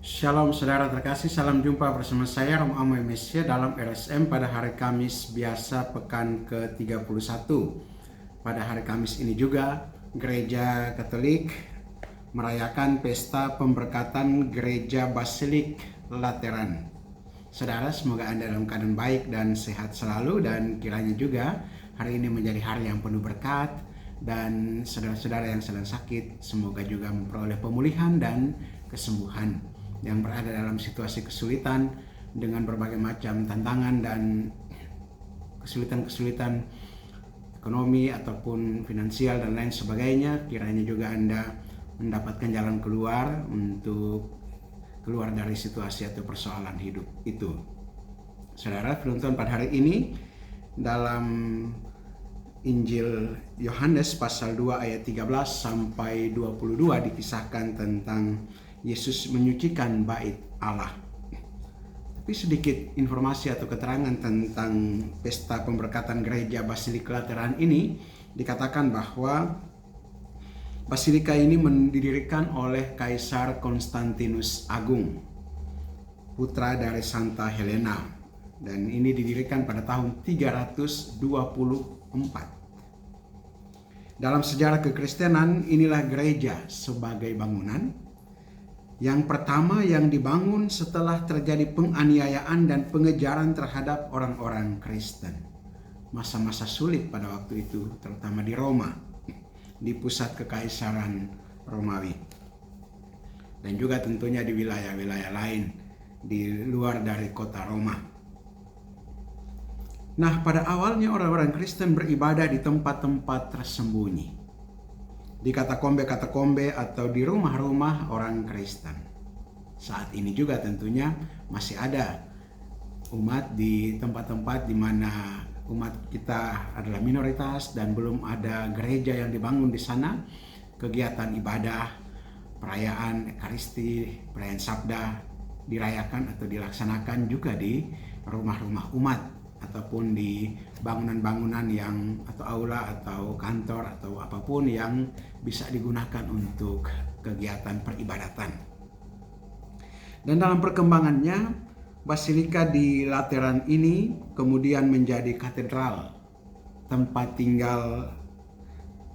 Shalom saudara terkasih, salam jumpa bersama saya Romo Amoy Mesia dalam RSM pada hari Kamis biasa pekan ke-31. Pada hari Kamis ini juga Gereja Katolik merayakan pesta pemberkatan Gereja Basilik Lateran. Saudara, semoga Anda dalam keadaan baik dan sehat selalu, dan kiranya juga hari ini menjadi hari yang penuh berkat, dan saudara-saudara yang sedang sakit semoga juga memperoleh pemulihan dan kesembuhan. Yang berada dalam situasi kesulitan dengan berbagai macam tantangan dan kesulitan ekonomi ataupun finansial dan lain sebagainya, kiranya juga Anda mendapatkan jalan keluar untuk keluar dari situasi atau persoalan hidup itu. Saudara, firman Tuhan pada hari ini dalam Injil Yohanes pasal 2 ayat 13 sampai 22 dikisahkan tentang Yesus menyucikan bait Allah. Tapi sedikit informasi atau keterangan tentang pesta pemberkatan Gereja Basilik Lateran ini, dikatakan bahwa basilika ini didirikan oleh Kaisar Konstantinus Agung, putra dari Santa Helena, dan ini didirikan pada tahun 324. Dalam sejarah kekristenan, inilah gereja sebagai bangunan yang pertama yang dibangun setelah terjadi penganiayaan dan pengejaran terhadap orang-orang Kristen. Masa-masa sulit pada waktu itu, terutama di Roma, di pusat kekaisaran Romawi. Dan juga tentunya di wilayah-wilayah lain di luar dari kota Roma. Nah, pada awalnya orang-orang Kristen beribadah di tempat-tempat tersembunyi, di katakombe-katakombe atau di rumah-rumah orang Kristen. Saat ini juga tentunya masih ada umat di tempat-tempat di mana umat kita adalah minoritas dan belum ada gereja yang dibangun di sana. Kegiatan ibadah, perayaan Ekaristi, perayaan Sabda dirayakan atau dilaksanakan juga di rumah-rumah umat ataupun di bangunan-bangunan yang atau aula atau kantor atau apapun yang bisa digunakan untuk kegiatan peribadatan. Dan dalam perkembangannya, basilika di Lateran ini kemudian menjadi katedral, tempat tinggal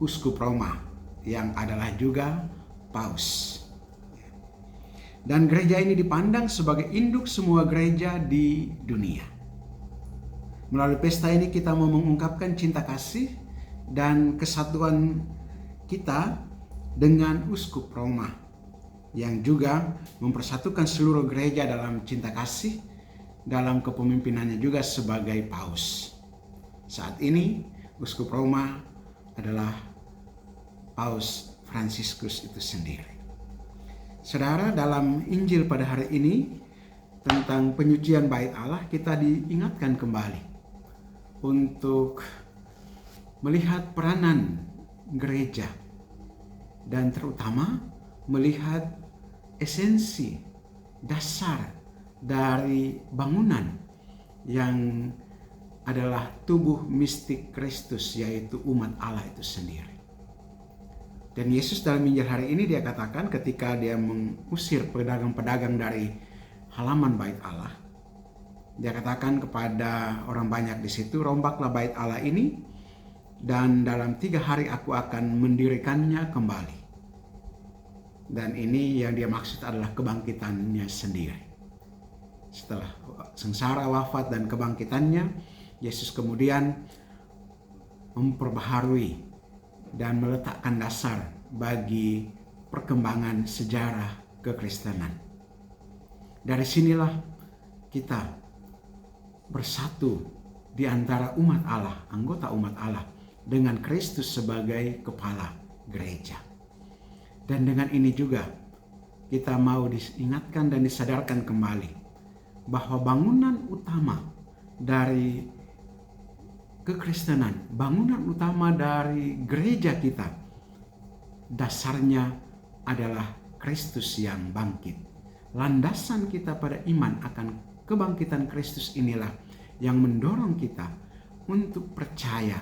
uskup Roma yang adalah juga paus. Dan gereja ini dipandang sebagai induk semua gereja di dunia. Melalui pesta ini kita mau mengungkapkan cinta kasih dan kesatuan kita dengan uskup Roma, yang juga mempersatukan seluruh gereja dalam cinta kasih dalam kepemimpinannya juga sebagai paus. Saat ini uskup Roma adalah Paus Fransiskus itu sendiri. Saudara, dalam Injil pada hari ini tentang penyucian bait Allah, kita diingatkan kembali untuk melihat peranan gereja dan terutama melihat esensi dasar dari bangunan yang adalah tubuh mistik Kristus, yaitu umat Allah itu sendiri. Dan Yesus dalam Injil hari ini dia katakan ketika dia mengusir pedagang-pedagang dari halaman bait Allah, dia katakan kepada orang banyak di situ, rombaklah bait Allah ini dan dalam 3 hari aku akan mendirikannya kembali. Dan ini yang dia maksud adalah kebangkitannya sendiri. Setelah sengsara, wafat, dan kebangkitannya, Yesus kemudian memperbaharui dan meletakkan dasar bagi perkembangan sejarah kekristenan. Dari sinilah kita bersatu di antara umat Allah, anggota umat Allah, dengan Kristus sebagai kepala gereja. Dan dengan ini juga kita mau diingatkan dan disadarkan kembali bahwa bangunan utama dari kekristenan, bangunan utama dari gereja kita, dasarnya adalah Kristus yang bangkit. Landasan kita pada iman akan kebangkitan Kristus inilah yang mendorong kita untuk percaya,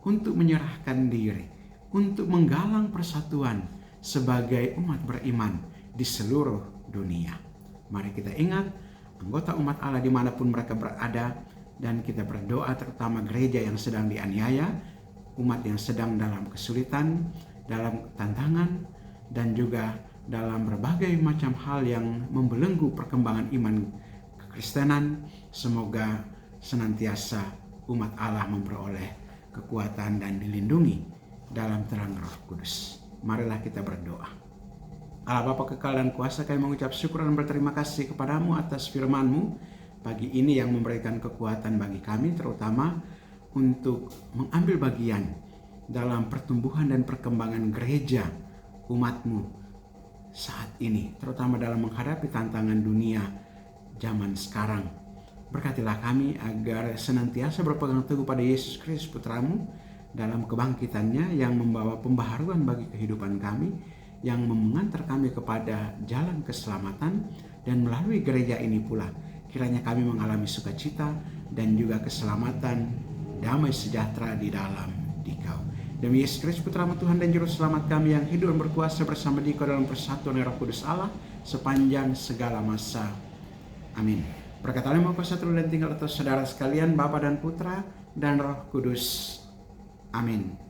untuk menyerahkan diri, untuk menggalang persatuan sebagai umat beriman di seluruh dunia. Mari kita ingat anggota umat Allah dimanapun mereka berada, dan kita berdoa terutama gereja yang sedang dianiaya, umat yang sedang dalam kesulitan, dalam tantangan, dan juga dalam berbagai macam hal yang membelenggu perkembangan iman kekristenan. Semoga senantiasa umat Allah memperoleh kekuatan dan dilindungi dalam terang Roh Kudus. Marilah kita berdoa. Allah Bapa kekal dan kuasa, kami mengucap syukur dan berterima kasih kepadamu atas firman-Mu pagi ini yang memberikan kekuatan bagi kami, terutama untuk mengambil bagian dalam pertumbuhan dan perkembangan gereja umat-Mu saat ini, terutama dalam menghadapi tantangan dunia zaman sekarang. Berkatilah kami agar senantiasa berpegang teguh pada Yesus Kristus Putra-Mu dalam kebangkitannya yang membawa pembaharuan bagi kehidupan kami, yang mengantar kami kepada jalan keselamatan, dan melalui gereja ini pula kiranya kami mengalami sukacita dan juga keselamatan, damai sejahtera di dalam Dikau. Demi Yesus Kristus Putra-Mu Tuhan dan Juru Selamat kami yang hidup dan berkuasa bersama Dikau dalam persatuan Roh Kudus Allah sepanjang segala masa. Amin. Berkat Allah Maha Kuasa turun dan tinggal atas saudara sekalian, Bapa dan Putra dan Roh Kudus. Amin.